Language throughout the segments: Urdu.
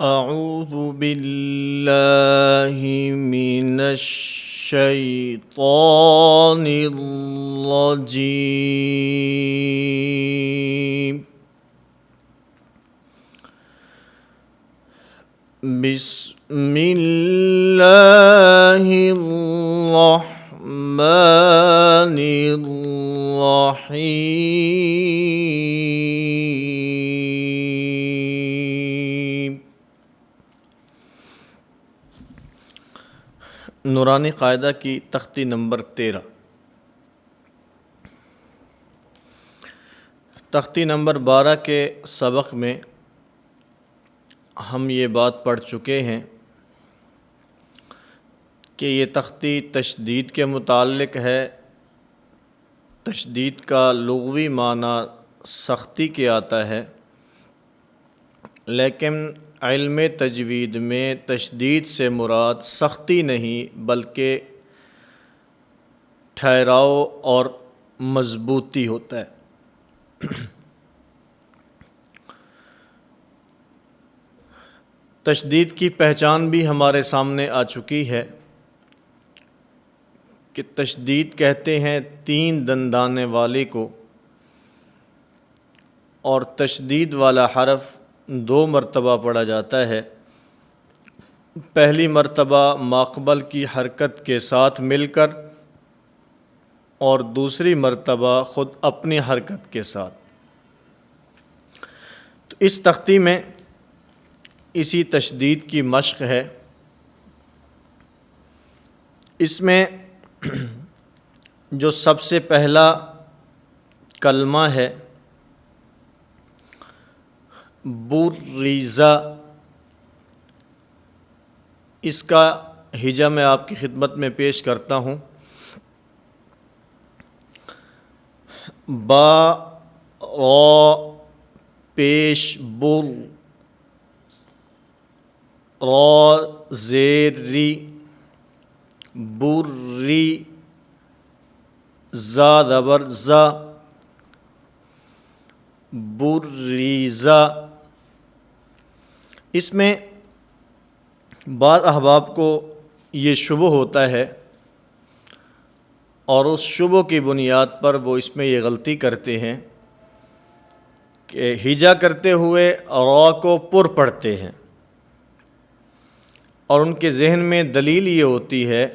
اعوذ باللہ من الشیطان الرجیم بسم اللہ الرحمن الرحیم۔ نورانی قاعدہ کی تختی نمبر 13۔ تختی نمبر 12 کے سبق میں ہم یہ بات پڑھ چکے ہیں کہ یہ تختی تشدید کے متعلق ہے۔ تشدید کا لغوی معنی سختی کے آتا ہے، لیکن علم تجوید میں تشدید سے مراد سختی نہیں بلکہ ٹھہراؤ اور مضبوطی ہوتا ہے۔ تشدید کی پہچان بھی ہمارے سامنے آ چکی ہے کہ تشدید کہتے ہیں 3 دندانے والے کو، اور تشدید والا حرف 2 مرتبہ پڑھا جاتا ہے۔ پہلی مرتبہ ماقبل کی حرکت کے ساتھ مل کر، اور دوسری مرتبہ خود اپنی حرکت کے ساتھ۔ تو اس تختی میں اسی تشدید کی مشق ہے۔ اس میں جو سب سے پہلا کلمہ ہے بُرِّزَ، اس کا ہجا میں آپ کی خدمت میں پیش کرتا ہوں۔ با را پیش بر، را زیر ری، بُرِّ، زا زبر زا، بُرِّزَ۔ اس میں بعض احباب کو یہ شبہ ہوتا ہے، اور اس شبہ کی بنیاد پر وہ اس میں یہ غلطی کرتے ہیں کہ ہجا کرتے ہوئے را کو پر پڑھتے ہیں، اور ان کے ذہن میں دلیل یہ ہوتی ہے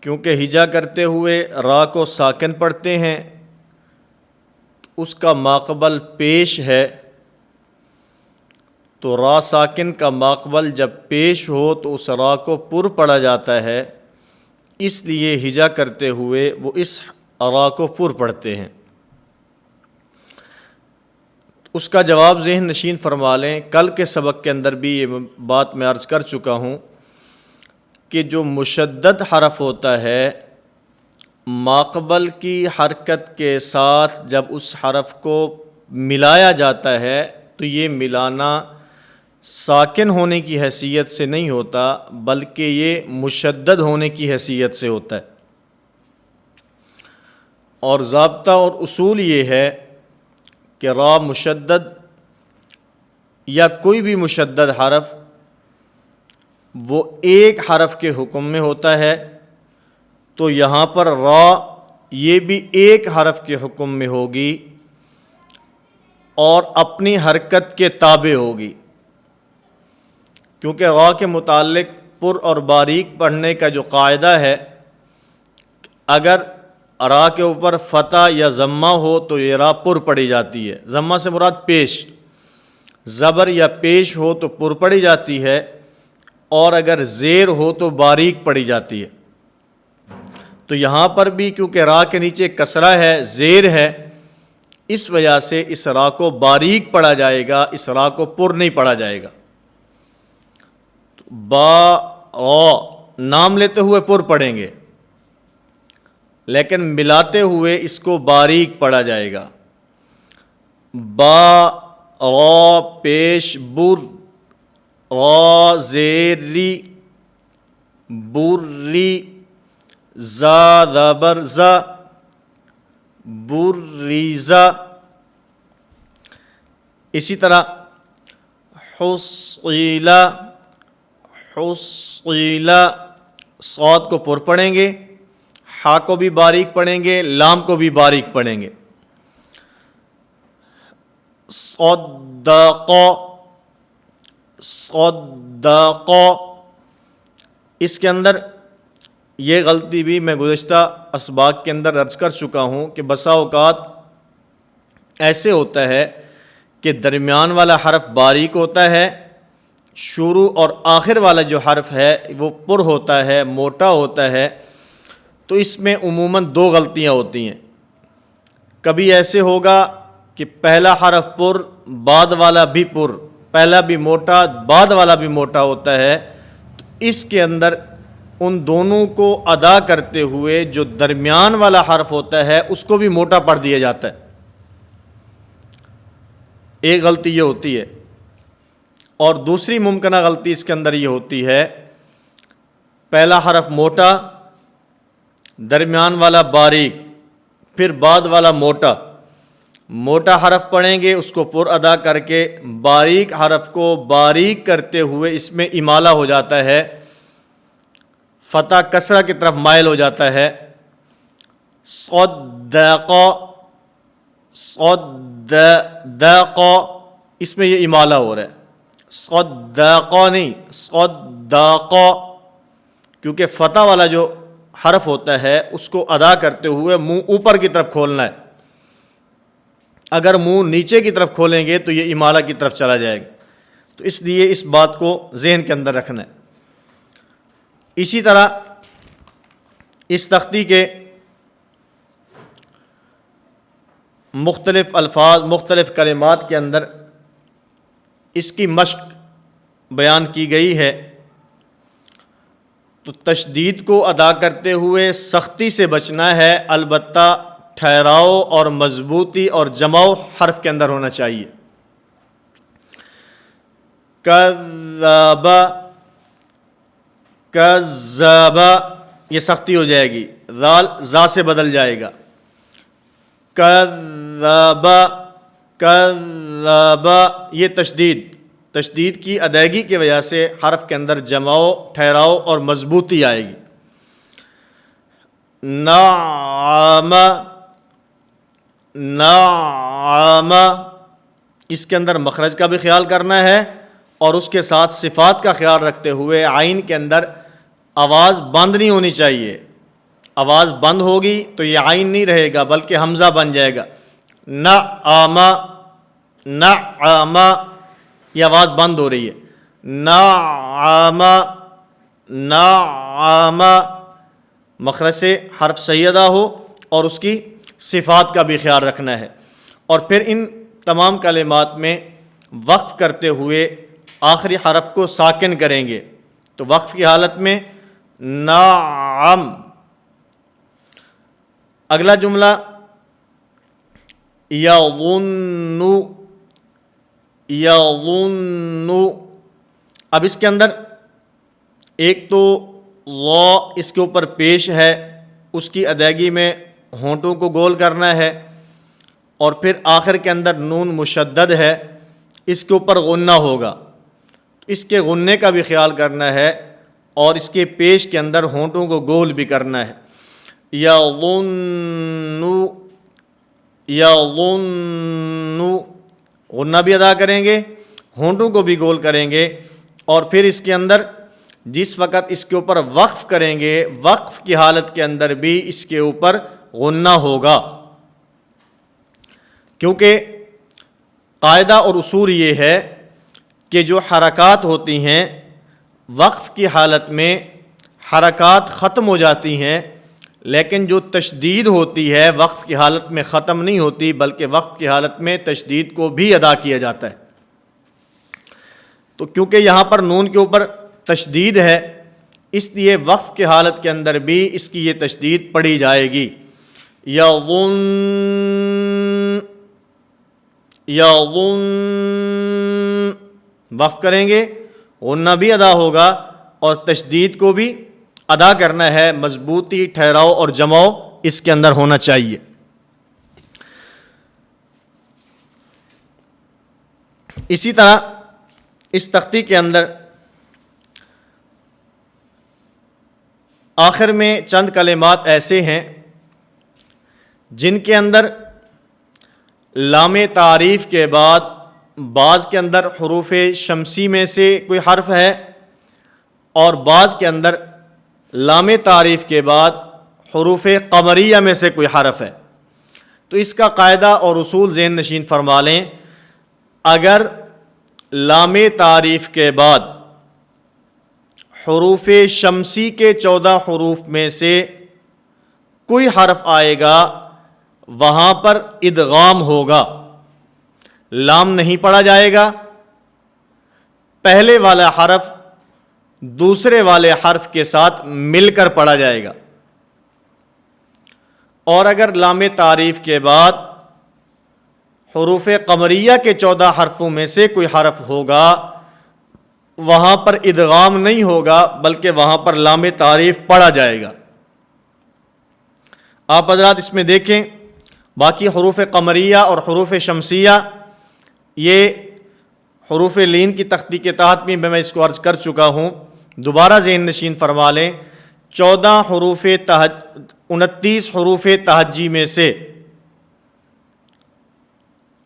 کیونکہ ہجا کرتے ہوئے را کو ساکن پڑھتے ہیں، اس کا ماقبل پیش ہے، تو را ساکن کا ماقبل جب پیش ہو تو اس را کو پر پڑھا جاتا ہے، اس لیے ہجا کرتے ہوئے وہ اس را کو پر پڑھتے ہیں۔ اس کا جواب ذہن نشین فرما لیں۔ کل کے سبق کے اندر بھی یہ بات میں عرض کر چکا ہوں کہ جو مشدد حرف ہوتا ہے، ماقبل کی حرکت کے ساتھ جب اس حرف کو ملایا جاتا ہے تو یہ ملانا ساکن ہونے کی حیثیت سے نہیں ہوتا بلکہ یہ مشدد ہونے کی حیثیت سے ہوتا ہے۔ اور ضابطہ اور اصول یہ ہے کہ را مشدد یا کوئی بھی مشدد حرف وہ ایک حرف کے حکم میں ہوتا ہے، تو یہاں پر را یہ بھی ایک حرف کے حکم میں ہوگی اور اپنی حرکت کے تابع ہوگی، کیونکہ را کے متعلق پر اور باریک پڑھنے کا جو قاعدہ ہے، اگر را کے اوپر فتح یا ضمہ ہو تو یہ را پر پڑھی جاتی ہے۔ ضمہ سے مراد پیش، زبر یا پیش ہو تو پر پڑھی جاتی ہے، اور اگر زیر ہو تو باریک پڑھی جاتی ہے۔ تو یہاں پر بھی کیونکہ را کے نیچے کسرہ ہے، زیر ہے، اس وجہ سے اس را کو باریک پڑھا جائے گا، اس را کو پر نہیں پڑھا جائے گا۔ با را نام لیتے ہوئے پر پڑھیں گے، لیکن ملاتے ہوئے اس کو باریک پڑھا جائے گا۔ با را پیش بر، را زیر ری، بُرِّ، زا زبر زا، بُرِّزَ۔ اسی طرح حصیل، حصیل، صاد کو پر پڑھیں گے، ہا کو بھی باریک پڑھیں گے، لام کو بھی باریک پڑھیں گے۔ صدق، صدق، اس کے اندر یہ غلطی بھی میں گزشتہ اسباق کے اندر عرض کر چکا ہوں کہ بسا اوقات ایسے ہوتا ہے کہ درمیان والا حرف باریک ہوتا ہے، شروع اور آخر والا جو حرف ہے وہ پر ہوتا ہے، موٹا ہوتا ہے، تو اس میں عموماً دو غلطیاں ہوتی ہیں۔ کبھی ایسے ہوگا کہ پہلا حرف پر، بعد والا بھی پر، پہلا بھی موٹا بعد والا بھی موٹا ہوتا ہے، تو اس کے اندر ان دونوں کو ادا کرتے ہوئے جو درمیان والا حرف ہوتا ہے اس کو بھی موٹا پڑھ دیا جاتا ہے۔ ایک غلطی یہ ہوتی ہے، اور دوسری ممکنہ غلطی اس کے اندر یہ ہوتی ہے، پہلا حرف موٹا، درمیان والا باریک، پھر بعد والا موٹا، موٹا حرف پڑھیں گے اس کو پر ادا کر کے، باریک حرف کو باریک کرتے ہوئے اس میں امالہ ہو جاتا ہے، فتح کسرہ کی طرف مائل ہو جاتا ہے۔ صدق، صدق، اس میں یہ امالہ ہو رہا ہے، صدق نہیں، صدق، کیونکہ فتح والا جو حرف ہوتا ہے اس کو ادا کرتے ہوئے منہ اوپر کی طرف کھولنا ہے، اگر منہ نیچے کی طرف کھولیں گے تو یہ امالہ کی طرف چلا جائے گا، تو اس لیے اس بات کو ذہن کے اندر رکھنا ہے۔ اسی طرح اس تختی کے مختلف الفاظ، مختلف کلمات کے اندر اس کی مشق بیان کی گئی ہے، تو تشدید کو ادا کرتے ہوئے سختی سے بچنا ہے، البتہ ٹھہراؤ اور مضبوطی اور جماؤ حرف کے اندر ہونا چاہیے۔ کذب، کذب، یہ سختی ہو جائے گی، ذال زا سے بدل جائے گا، کذب، کذب، یہ تشدید کی ادائیگی کی وجہ سے حرف کے اندر جماؤ، ٹھہراؤ اور مضبوطی آئے گی۔ نعم، نعم، اس کے اندر مخرج کا بھی خیال کرنا ہے اور اس کے ساتھ صفات کا خیال رکھتے ہوئے عین کے اندر آواز بند نہیں ہونی چاہیے، آواز بند ہوگی تو یہ عین نہیں رہے گا بلکہ حمزہ بن جائے گا۔ نعم، نعم، یہ آواز بند ہو رہی ہے، نعم، نعم، مخرج سے حرف صحیح ادا ہو اور اس کی صفات کا بھی خیال رکھنا ہے۔ اور پھر ان تمام کلمات میں وقف کرتے ہوئے آخری حرف کو ساکن کریں گے، تو وقف کی حالت میں نعم۔ اگلا جملہ یظن، یظن، اب اس کے اندر ایک تو لا اس کے اوپر پیش ہے، اس کی ادائیگی میں ہونٹوں کو گول کرنا ہے، اور پھر آخر کے اندر نون مشدد ہے، اس کے اوپر غنہ ہوگا، اس کے غنے کا بھی خیال کرنا ہے اور اس کے پیش کے اندر ہونٹوں کو گول بھی کرنا ہے۔ یظن، یظن، غنہ بھی ادا کریں گے، ہونٹوں کو بھی گول کریں گے، اور پھر اس کے اندر جس وقت اس کے اوپر وقف کریں گے، وقف کی حالت کے اندر بھی اس کے اوپر غنہ ہوگا، کیونکہ قاعدہ اور اصول یہ ہے کہ جو حرکات ہوتی ہیں وقف کی حالت میں حرکات ختم ہو جاتی ہیں، لیکن جو تشدید ہوتی ہے وقف کی حالت میں ختم نہیں ہوتی بلکہ وقف کی حالت میں تشدید کو بھی ادا کیا جاتا ہے۔ تو کیونکہ یہاں پر نون کے اوپر تشدید ہے، اس لیے وقف کی حالت کے اندر بھی اس کی یہ تشدید پڑھی جائے گی۔ یظن، یظن، وقف کریں گے، غنہ بھی ادا ہوگا اور تشدید کو بھی ادا کرنا ہے، مضبوطی، ٹھہراؤ اور جماؤ اس کے اندر ہونا چاہیے۔ اسی طرح اس تختی کے اندر آخر میں چند کلمات ایسے ہیں جن کے اندر لام تعریف کے بعد بعض کے اندر حروف شمسی میں سے کوئی حرف ہے اور بعض کے اندر لام تعریف کے بعد حروف قمریہ میں سے کوئی حرف ہے۔ تو اس کا قاعدہ اور اصول ذہن نشین فرما لیں، اگر لام تعریف کے بعد حروف شمسی کے 14 حروف میں سے کوئی حرف آئے گا وہاں پر ادغام ہوگا، لام نہیں پڑھا جائے گا، پہلے والا حرف دوسرے والے حرف کے ساتھ مل کر پڑھا جائے گا۔ اور اگر لام تعریف کے بعد حروف قمریہ کے 14 حرفوں میں سے کوئی حرف ہوگا وہاں پر ادغام نہیں ہوگا بلکہ وہاں پر لام تعریف پڑھا جائے گا۔ آپ حضرات اس میں دیکھیں، باقی حروف قمریہ اور حروف شمسیہ یہ حروف لین کی تختی کے تحت بھی میں اس کو عرض کر چکا ہوں، دوبارہ ذہن نشین فرما لیں، 29 حروف تہجی میں سے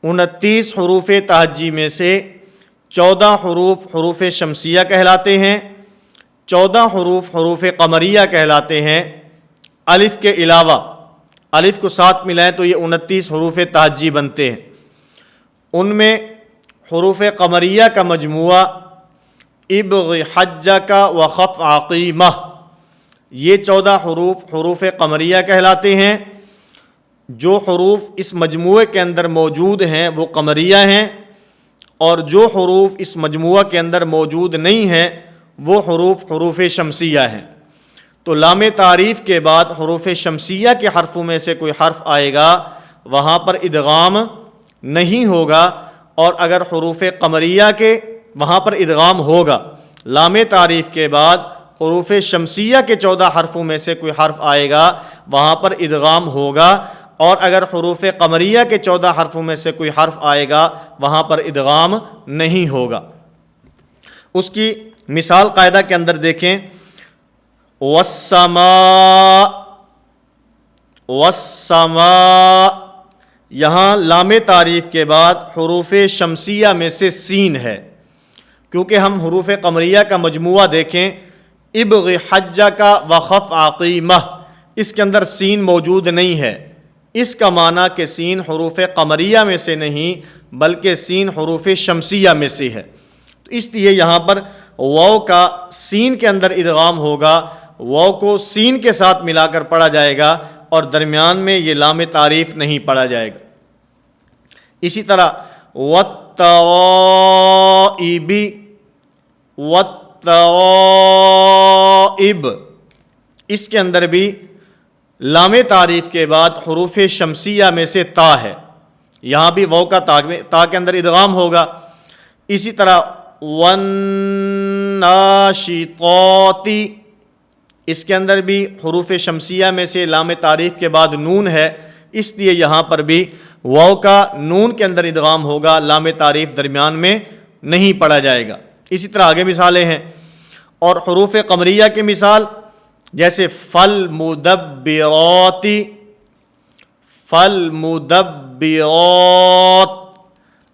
29 حروف تہجی میں سے 14 حروف حروف شمسیہ کہلاتے ہیں، 14 حروف حروف قمریہ کہلاتے ہیں۔ الف کے علاوہ الف کو ساتھ ملائیں تو یہ 29 حروف تہجی بنتے ہیں۔ ان میں حروف قمریہ کا مجموعہ ابغ حجہ کا وخف عقیمہ، یہ 14 حروف حروف قمریہ کہلاتے ہیں۔ جو حروف اس مجموعے کے اندر موجود ہیں وہ قمریہ ہیں، اور جو حروف اس مجموعہ کے اندر موجود نہیں ہیں وہ حروف حروف شمسیہ ہیں۔ تو لام تعریف کے بعد حروف شمسیہ کے حرفوں میں سے کوئی حرف آئے گا وہاں پر ادغام نہیں ہوگا، اور اگر حروف قمریہ کے وہاں پر ادغام ہوگا۔ لام تعریف کے بعد حروف شمسیہ کے 14 حرفوں میں سے کوئی حرف آئے گا وہاں پر ادغام ہوگا، اور اگر حروف قمریہ کے 14 حرفوں میں سے کوئی حرف آئے گا وہاں پر ادغام نہیں ہوگا۔ اس کی مثال قاعدہ کے اندر دیکھیں، والسماء، والسماء، یہاں لام تعریف کے بعد حروف شمسیہ میں سے سین ہے، کیونکہ ہم حروف قمریہ کا مجموعہ دیکھیں، ابغ حجہ کا وخف عقیمہ، اس کے اندر سین موجود نہیں ہے۔ اس کا معنی کہ سین حروف قمریہ میں سے نہیں بلکہ سین حروف شمسیہ میں سے ہے، تو اس لیے یہاں پر واو کا سین کے اندر ادغام ہوگا، واو کو سین کے ساتھ ملا کر پڑھا جائے گا اور درمیان میں یہ لام تعریف نہیں پڑھا جائے گا۔ اسی طرح والترائب، والترائب، اس کے اندر بھی لام تعریف کے بعد حروف شمسیہ میں سے تا ہے، یہاں بھی واو کا تا کے اندر ادغام ہوگا۔ اسی طرح والناشطات، اس کے اندر بھی حروف شمسیہ میں سے لام تعریف کے بعد نون ہے، اس لیے یہاں پر بھی واو کا نون کے اندر ادغام ہوگا، لام تعریف درمیان میں نہیں پڑھا جائے گا۔ اسی طرح آگے مثالیں ہیں، اور حروف قمریہ کی مثال جیسے فالمدبرات، فالمدبرات،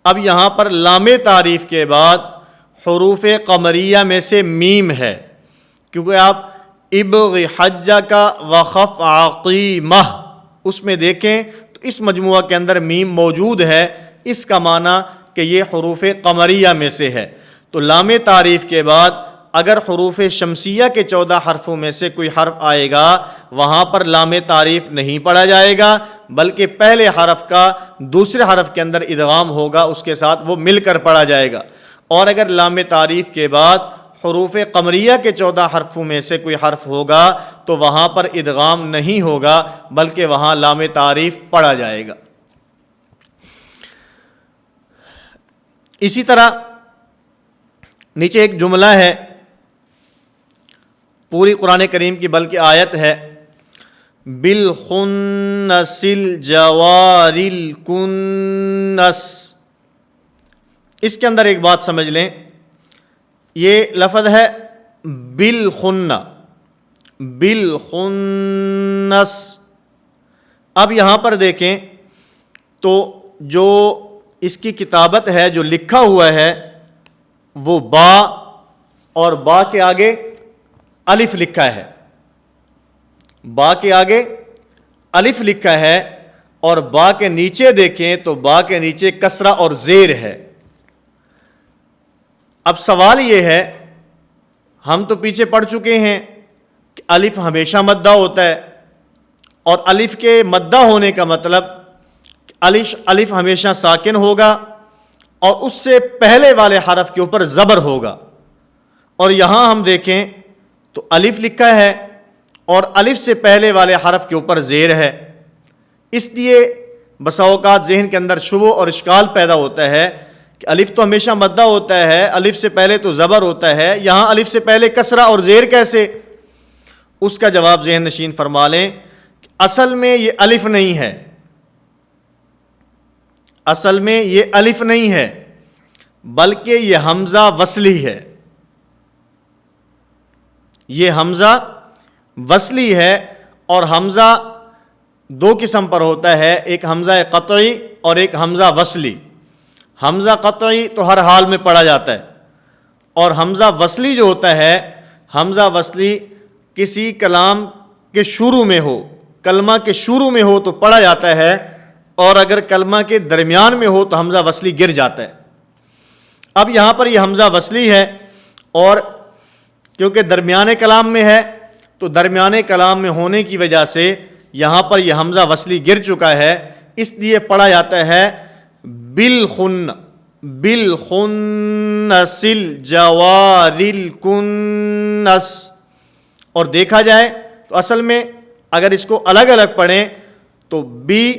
اب یہاں پر لام تعریف کے بعد حروف قمریہ میں سے میم ہے، کیونکہ آپ ابغ حجہ کا وخف عقیمہ اس میں دیکھیں تو اس مجموعہ کے اندر میم موجود ہے، اس کا معنی کہ یہ حروف قمریہ میں سے ہے۔ تو لام تعریف کے بعد اگر حروف شمسیہ کے 14 حرفوں میں سے کوئی حرف آئے گا وہاں پر لام تعریف نہیں پڑھا جائے گا بلکہ پہلے حرف کا دوسرے حرف کے اندر ادغام ہوگا، اس کے ساتھ وہ مل کر پڑھا جائے گا۔ اور اگر لام تعریف کے بعد حروف قمریہ کے 14 حرفوں میں سے کوئی حرف ہوگا تو وہاں پر ادغام نہیں ہوگا بلکہ وہاں لام تعریف پڑھا جائے گا۔ اسی طرح نیچے ایک جملہ ہے پوری قرآن کریم کی بلکہ آیت ہے، بالخنس الجوار الکنس، اس کے اندر ایک بات سمجھ لیں، یہ لفظ ہے بالخنہ، بالخنس۔ اب یہاں پر دیکھیں تو جو اس کی کتابت ہے، جو لکھا ہوا ہے، وہ با اور با کے آگے الف لکھا ہے، با کے آگے الف لکھا ہے، اور با کے نیچے دیکھیں تو با کے نیچے کسرہ اور زیر ہے۔ اب سوال یہ ہے، ہم تو پیچھے پڑھ چکے ہیں کہ الف ہمیشہ مدہ ہوتا ہے، اور الف کے مدہ ہونے کا مطلب الف ہمیشہ ساکن ہوگا اور اس سے پہلے والے حرف کے اوپر زبر ہوگا، اور یہاں ہم دیکھیں تو الف لکھا ہے اور الف سے پہلے والے حرف کے اوپر زیر ہے۔ اس لیے بسا اوقات ذہن کے اندر شبہ اور اشکال پیدا ہوتا ہے کہ الف تو ہمیشہ مدہ ہوتا ہے، الف سے پہلے تو زبر ہوتا ہے، یہاں الف سے پہلے کسرہ اور زیر کیسے؟ اس کا جواب ذہن نشین فرما لیں کہ اصل میں یہ الف نہیں ہے، اصل میں یہ الف نہیں ہے، بلکہ یہ حمزہ وصلی ہے۔ یہ حمزہ وصلی ہے، اور حمزہ دو قسم پر ہوتا ہے، ایک حمزہ قطعی اور ایک حمزہ وصلی۔ حمزہ قطعی تو ہر حال میں پڑھا جاتا ہے، اور حمزہ وصلی جو ہوتا ہے، حمزہ وصلی کسی کلام کے شروع میں ہو، کلمہ کے شروع میں ہو تو پڑھا جاتا ہے، اور اگر کلمہ کے درمیان میں ہو تو حمزہ وصلی گر جاتا ہے۔ اب یہاں پر یہ حمزہ وصلی ہے، اور کیونکہ درمیانے کلام میں ہے تو درمیانے کلام میں ہونے کی وجہ سے یہاں پر یہ حمزہ وصلی گر چکا ہے، اس لیے پڑھا جاتا ہے بالخن، بالخنس الجوار الکنس۔ اور دیکھا جائے تو اصل میں اگر اس کو الگ الگ پڑھیں تو بی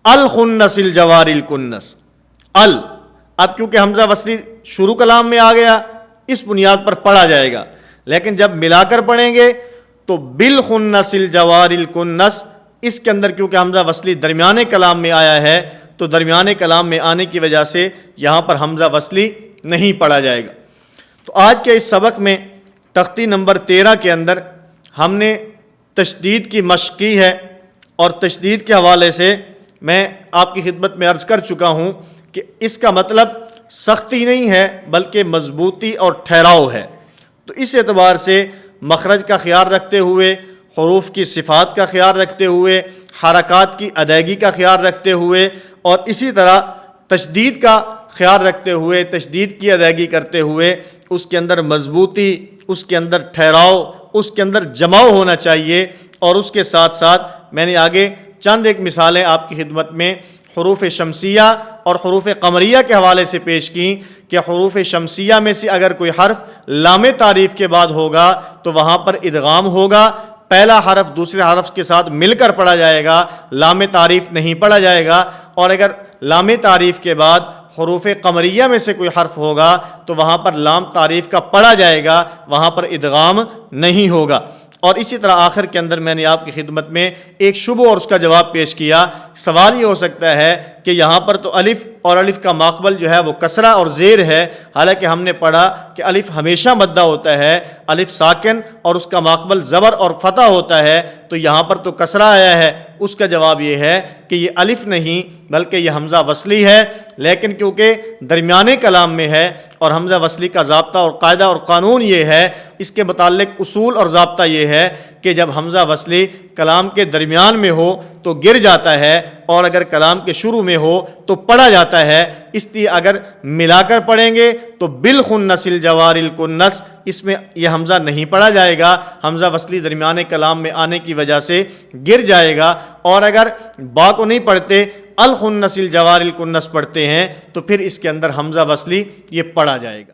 الخنس الجوار الکنس، اب کیونکہ حمزہ وصلی شروع کلام میں آ گیا، اس بنیاد پر پڑھا جائے گا، لیکن جب ملا کر پڑھیں گے تو بالخنس الجوار الکنس، اس کے اندر کیونکہ حمزہ وصلی درمیانے کلام میں آیا ہے تو درمیانے کلام میں آنے کی وجہ سے یہاں پر حمزہ وصلی نہیں پڑھا جائے گا۔ تو آج کے اس سبق میں تختی نمبر 13 کے اندر ہم نے تشدید کی مشق کی ہے، اور تشدید کے حوالے سے میں آپ کی خدمت میں عرض کر چکا ہوں کہ اس کا مطلب سختی نہیں ہے بلکہ مضبوطی اور ٹھہراؤ ہے۔ تو اس اعتبار سے مخرج کا خیال رکھتے ہوئے، حروف کی صفات کا خیال رکھتے ہوئے، حرکات کی ادائیگی کا خیال رکھتے ہوئے، اور اسی طرح تشدید کا خیال رکھتے ہوئے، تشدید کی ادائیگی کرتے ہوئے، اس کے اندر مضبوطی، اس کے اندر ٹھہراؤ، اس کے اندر جماؤ ہونا چاہیے۔ اور اس کے ساتھ ساتھ میں نے آگے چند ایک مثالیں آپ کی خدمت میں حروف شمسیہ اور حروف قمریہ کے حوالے سے پیش کی کہ حروف شمسیہ میں سے اگر کوئی حرف لام تعریف کے بعد ہوگا تو وہاں پر ادغام ہوگا، پہلا حرف دوسرے حرف کے ساتھ مل کر پڑھا جائے گا، لام تعریف نہیں پڑھا جائے گا۔ اور اگر لام تعریف کے بعد حروف قمریہ میں سے کوئی حرف ہوگا تو وہاں پر لام تعریف کا پڑھا جائے گا، وہاں پر ادغام نہیں ہوگا۔ اور اسی طرح آخر کے اندر میں نے آپ کی خدمت میں ایک شبہ اور اس کا جواب پیش کیا۔ سوال یہ ہو سکتا ہے کہ یہاں پر تو الف اور الف کا ماقبل جو ہے وہ کسرہ اور زیر ہے، حالانکہ ہم نے پڑھا کہ الف ہمیشہ مدہ ہوتا ہے، الف ساکن اور اس کا ماقبل زبر اور فتح ہوتا ہے، تو یہاں پر تو کسرہ آیا ہے۔ اس کا جواب یہ ہے کہ یہ الف نہیں بلکہ یہ حمزہ وصلی ہے، لیکن کیونکہ درمیانے کلام میں ہے اور حمزہ وصلی کا ضابطہ اور قاعدہ اور قانون یہ ہے، اس کے متعلق اصول اور ضابطہ یہ ہے کہ جب حمزہ وصلی کلام کے درمیان میں ہو تو گر جاتا ہے، اور اگر کلام کے شروع میں ہو تو پڑھا جاتا ہے۔ اس لیے اگر ملا کر پڑھیں گے تو بالخنس الجوار الکنس، اس میں یہ حمزہ نہیں پڑھا جائے گا، حمزہ وصلی درمیانے کلام میں آنے کی وجہ سے گر جائے گا۔ اور اگر با کو نہیں پڑھتے، الخنس الجوار الکنس پڑھتے ہیں، تو پھر اس کے اندر حمزہ وصلی یہ پڑھا جائے گا۔